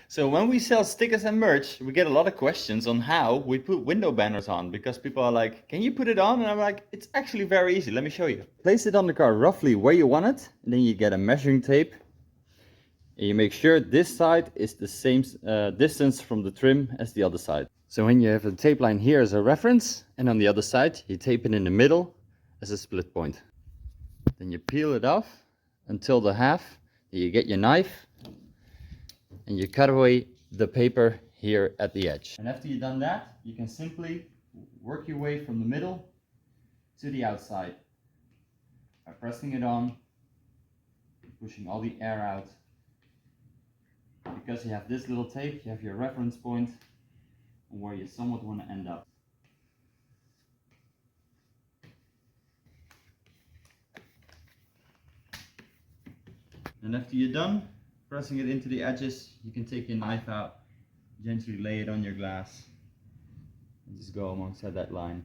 So when we sell stickers and merch, we get a lot of questions on how we put window banners on, because people are like, can you put it on? And I'm like, it's actually very easy. Let me show you. Place it on the car roughly where you want it. And then you get a measuring tape. And you make sure this side is the same distance from the trim as the other side. So when you have a tape line here as a reference, and on the other side, you tape it in the middle as a split point. Then you peel it off until the half. Then you get your knife and you cut away the paper here at the edge. And after you've done that, you can simply work your way from the middle to the outside by pressing it on, pushing all the air out. Because you have this little tape, you have your reference point where you somewhat want to end up. And after you're done pressing it into the edges, you can take your knife out, gently lay it on your glass, and just go alongside that line.